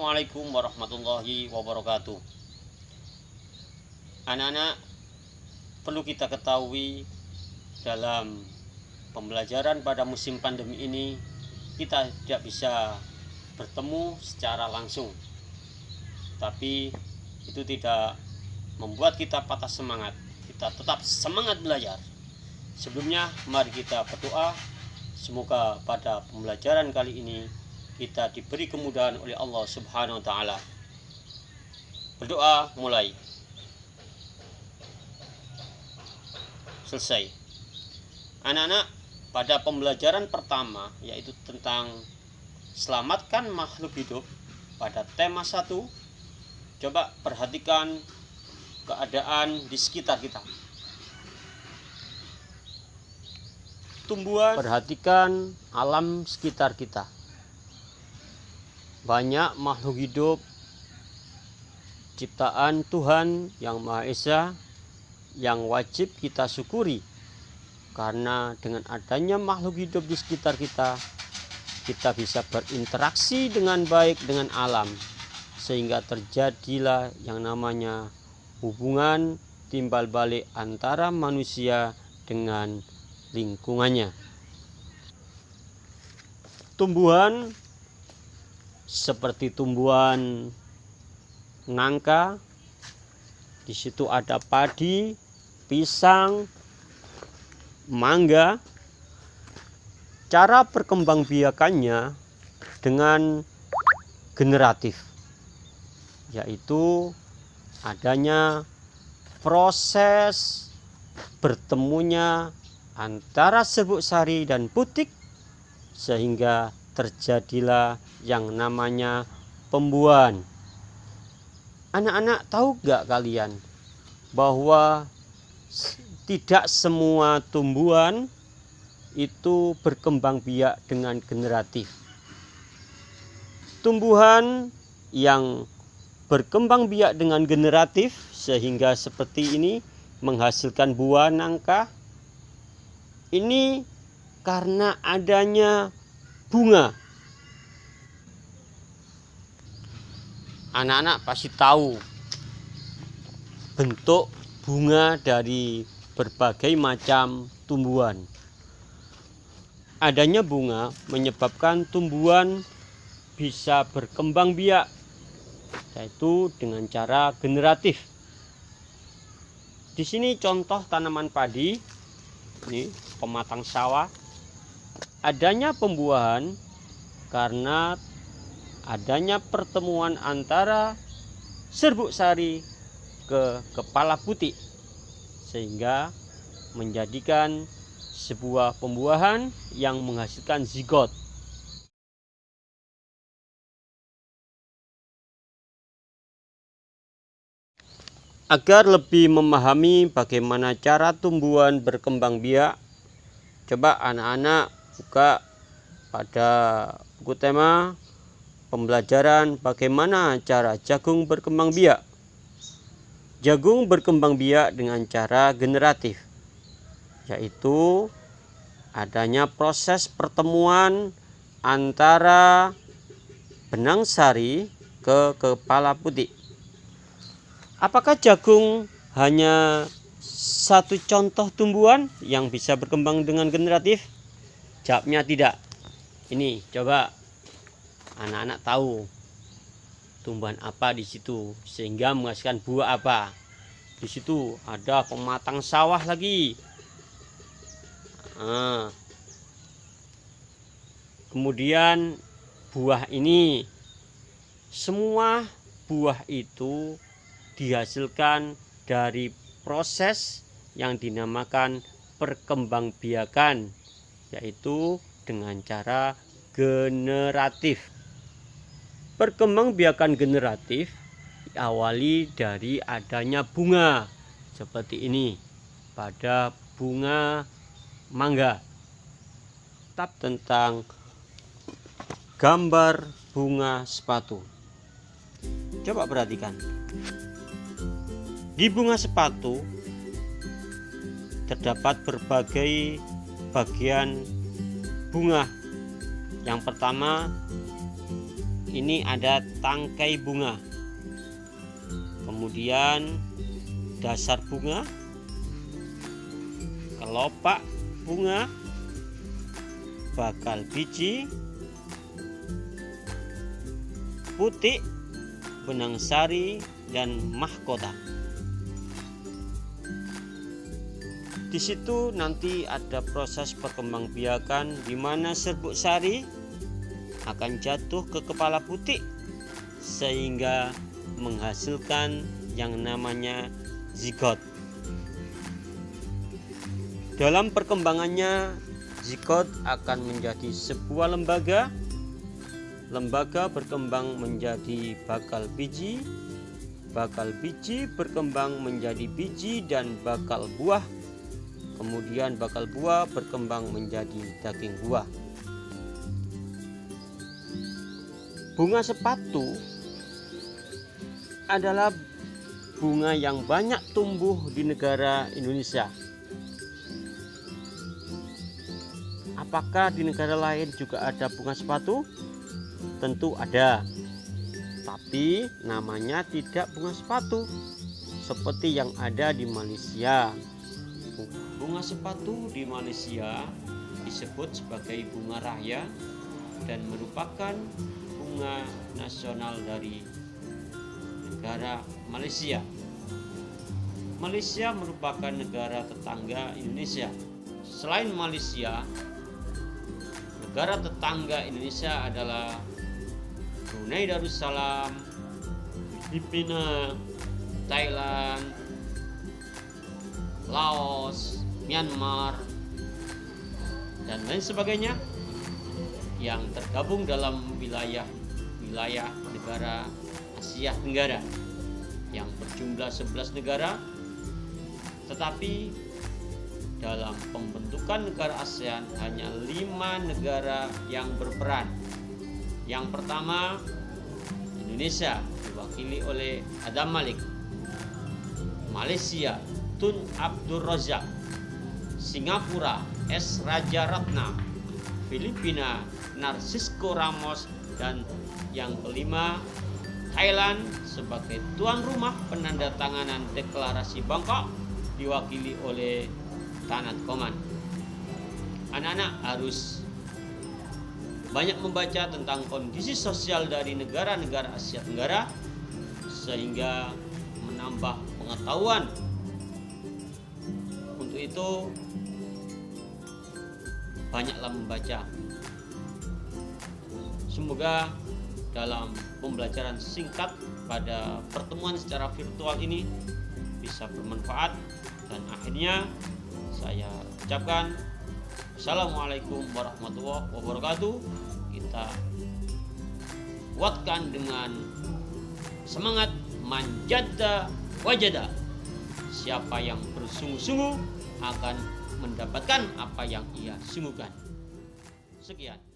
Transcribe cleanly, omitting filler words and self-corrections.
Assalamualaikum warahmatullahi wabarakatuh. Anak-anak, perlu kita ketahui dalam pembelajaran pada musim pandemi ini kita tidak bisa bertemu secara langsung, tapi itu tidak membuat kita patah semangat. Kita tetap semangat belajar. Sebelumnya mari kita berdoa, semoga pada pembelajaran kali ini kita diberi kemudahan oleh Allah Subhanahu wa taala. Berdoa mulai. Selesai. Anak-anak, pada pembelajaran pertama yaitu tentang selamatkan makhluk hidup pada tema 1, coba perhatikan keadaan di sekitar kita. Tumbuhan, perhatikan alam sekitar kita. Banyak makhluk hidup ciptaan Tuhan Yang Maha Esa yang wajib kita syukuri, karena dengan adanya makhluk hidup di sekitar kita, kita bisa berinteraksi dengan baik dengan alam, sehingga terjadilah yang namanya hubungan timbal balik antara manusia dengan lingkungannya. Tumbuhan seperti tumbuhan nangka, di situ ada padi, pisang, mangga. Cara perkembangbiakannya dengan generatif, yaitu adanya proses bertemunya antara serbuk sari dan putik, sehingga terjadilah yang namanya pembuahan. Anak-anak, tahu gak kalian bahwa tidak semua tumbuhan itu berkembang biak dengan generatif. Tumbuhan yang berkembang biak dengan generatif sehingga seperti ini menghasilkan buah nangka, ini karena adanya bunga. Anak-anak pasti tahu bentuk bunga dari berbagai macam tumbuhan. Adanya bunga menyebabkan tumbuhan bisa berkembang biak, yaitu dengan cara generatif. Di sini contoh tanaman padi, ini pematang sawah. Adanya pembuahan karena adanya pertemuan antara serbuk sari ke kepala putik, sehingga menjadikan sebuah pembuahan yang menghasilkan zigot. Agar lebih memahami bagaimana cara tumbuhan berkembang biak, coba anak-anak buka pada buku tema pembelajaran bagaimana cara jagung berkembang biak. Jagung berkembang biak dengan cara generatif, yaitu adanya proses pertemuan antara benang sari ke kepala putik. Apakah jagung hanya satu contoh tumbuhan yang bisa berkembang dengan generatif? Jawabnya tidak. Ini coba anak-anak tahu tumbuhan apa di situ sehingga menghasilkan buah apa. Di situ ada pematang sawah lagi. Kemudian buah ini, semua buah itu dihasilkan dari proses yang dinamakan perkembangbiakan, yaitu dengan cara generatif. Perkembangbiakan generatif diawali dari adanya bunga seperti ini pada bunga mangga. Tetap tentang gambar bunga sepatu. Coba perhatikan. Di bunga sepatu terdapat berbagai bagian bunga. Yang pertama ini ada tangkai bunga, kemudian dasar bunga, kelopak bunga, bakal biji, putik, benang sari, dan mahkota. Di situ nanti ada proses perkembangbiakan di mana serbuk sari akan jatuh ke kepala putik sehingga menghasilkan yang namanya zigot. Dalam perkembangannya, zigot akan menjadi sebuah lembaga. Lembaga berkembang menjadi bakal biji berkembang menjadi biji dan bakal buah. Kemudian bakal buah berkembang menjadi daging buah. Bunga sepatu adalah bunga yang banyak tumbuh di negara Indonesia. Apakah di negara lain juga ada bunga sepatu? Tentu ada, tapi namanya tidak bunga sepatu seperti yang ada di Malaysia. Bunga sepatu di Malaysia disebut sebagai bunga raya dan merupakan bunga nasional dari negara Malaysia. Malaysia merupakan negara tetangga Indonesia. Selain Malaysia, negara tetangga Indonesia adalah Brunei Darussalam, Filipina, Thailand, Laos, Myanmar, dan lain sebagainya yang tergabung dalam wilayah negara Asia Tenggara yang berjumlah 11 negara, tetapi dalam pembentukan negara ASEAN hanya 5 negara yang berperan. Yang pertama, Indonesia diwakili oleh Adam Malik, Malaysia Tun Abdul Razak, Singapura S. Raja Ratna, Filipina Narcisco Ramos, dan yang kelima Thailand sebagai tuan rumah penandatanganan deklarasi Bangkok diwakili oleh Tanat Koman. Anak-anak harus banyak membaca tentang kondisi sosial dari negara-negara Asia Tenggara sehingga menambah pengetahuan. Untuk itu banyaklah membaca. Semoga dalam pembelajaran singkat pada pertemuan secara virtual ini bisa bermanfaat, dan akhirnya saya ucapkan Assalamualaikum warahmatullahi wabarakatuh. Kita kuatkan dengan semangat manjada wajada. Siapa yang bersungguh-sungguh akan mendapatkan apa yang ia sungguhkan. Sekian.